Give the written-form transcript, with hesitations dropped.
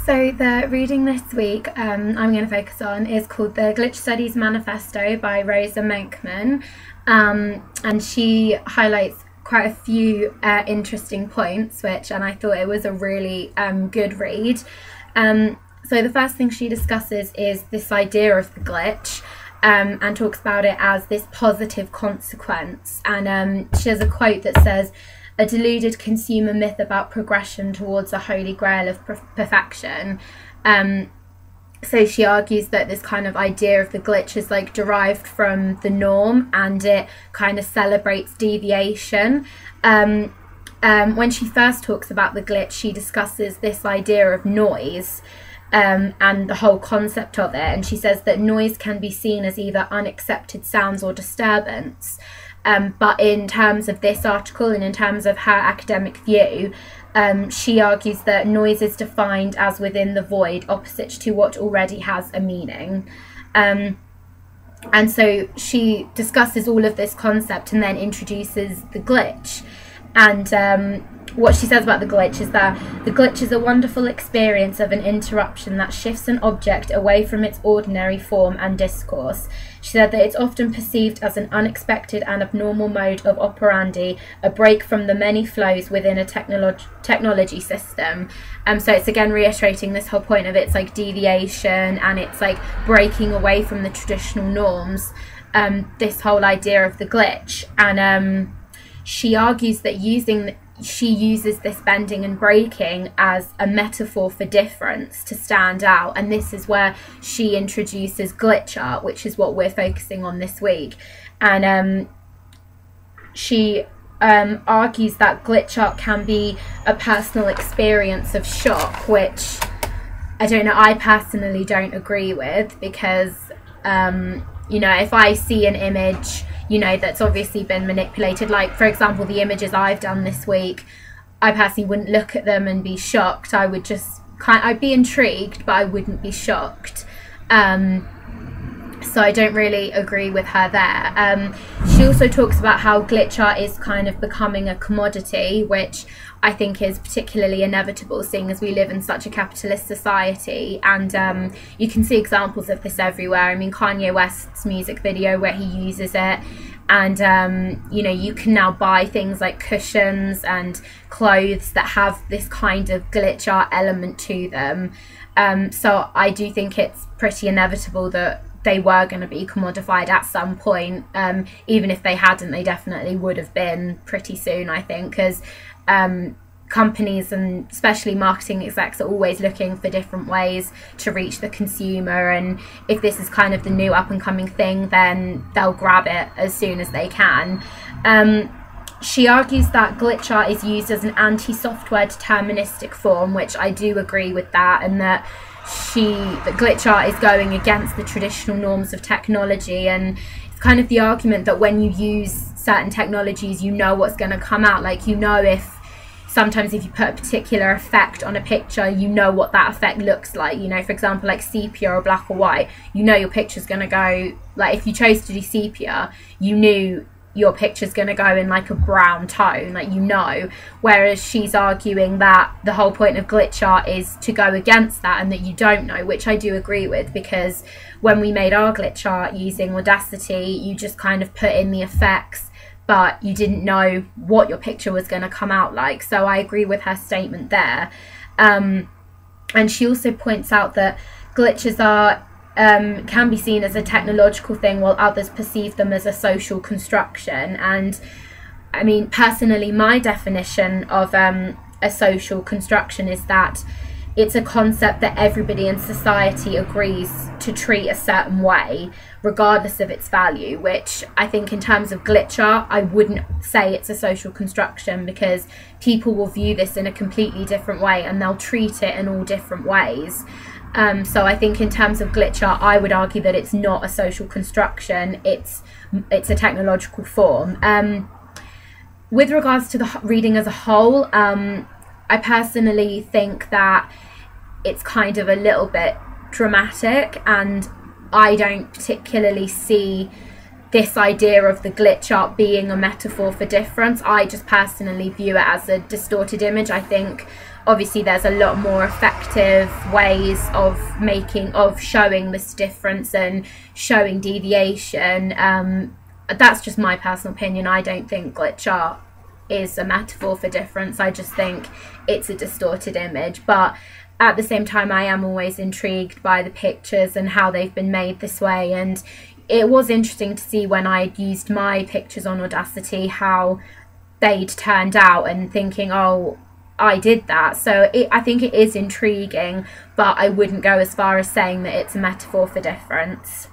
So the reading this week I'm going to focus on is called The Glitch Studies Manifesto by Rosa Menkman, and she highlights quite a few interesting points, and I thought it was a really good read. So the first thing she discusses is this idea of the glitch, and talks about it as this positive consequence, and she has a quote that says, "A deluded consumer myth about progression towards a holy grail of perfection." So she argues that this kind of idea of the glitch is like derived from the norm, and it kind of celebrates deviation. When she first talks about the glitch, she discusses this idea of noise, and the whole concept of it, and she says that noise can be seen as either unaccepted sounds or disturbance. But in terms of this article and in terms of her academic view, she argues that noise is defined as within the void, opposite to what already has a meaning. And so she discusses all of this concept and then introduces the glitch. And what she says about the glitch is that the glitch is a wonderful experience of an interruption that shifts an object away from its ordinary form and discourse. She said that it's often perceived as an unexpected and abnormal mode of operandi, a break from the many flows within a technology system. So it's again reiterating this whole point of it's like deviation, and it's like breaking away from the traditional norms, this whole idea of the glitch. And she argues that she uses this bending and breaking as a metaphor for difference to stand out, and this is where she introduces glitch art, which is what we're focusing on this week. And she argues that glitch art can be a personal experience of shock, which I don't know, I personally don't agree with, because you know, if I see an image, you know, that's obviously been manipulated, like for example the images I've done this week, I personally wouldn't look at them and be shocked. I would just I'd be intrigued, but I wouldn't be shocked. So I don't really agree with her there. She also talks about how glitch art is kind of becoming a commodity, which I think is particularly inevitable, seeing as we live in such a capitalist society. And you can see examples of this everywhere. I mean, Kanye West's music video where he uses it, and you know, you can now buy things like cushions and clothes that have this kind of glitch art element to them. So I do think it's pretty inevitable that they were going to be commodified at some point. Even if they hadn't, they definitely would have been pretty soon, I think, because companies and especially marketing execs are always looking for different ways to reach the consumer, and if this is kind of the new up and coming thing, then they'll grab it as soon as they can. She argues that glitch art is used as an anti-software deterministic form, which I do agree with that, and that glitch art is going against the traditional norms of technology. And it's kind of the argument that when you use certain technologies, you know what's going to come out. Like, you know, if sometimes if you put a particular effect on a picture, you know what that effect looks like. You know, for example, like sepia or black or white, you know your picture's going to go, like if you chose to do sepia, you knew your picture's going to go in like a brown tone, like, you know. Whereas she's arguing that the whole point of glitch art is to go against that, and that you don't know, which I do agree with, because when we made our glitch art using Audacity, you just kind of put in the effects, but you didn't know what your picture was going to come out like. So I agree with her statement there. And she also points out that glitches are can be seen as a technological thing, while others perceive them as a social construction. And I mean, personally, my definition of a social construction is that it's a concept that everybody in society agrees to treat a certain way, regardless of its value, which I think in terms of glitch art, I wouldn't say it's a social construction, because people will view this in a completely different way and they'll treat it in all different ways. So I think in terms of glitch art, I would argue that it's not a social construction, it's a technological form. With regards to the reading as a whole, I personally think that it's kind of a little bit dramatic, and I don't particularly see this idea of the glitch art being a metaphor for difference. I just personally view it as a distorted image. I think obviously there's a lot more effective ways of showing this difference and showing deviation. That's just my personal opinion. I don't think glitch art is a metaphor for difference. I just think it's a distorted image. But at the same time, I am always intrigued by the pictures and how they've been made this way. And it was interesting to see when I used my pictures on Audacity how they'd turned out, and thinking, oh, I did that. So I think it is intriguing, but I wouldn't go as far as saying that it's a metaphor for difference.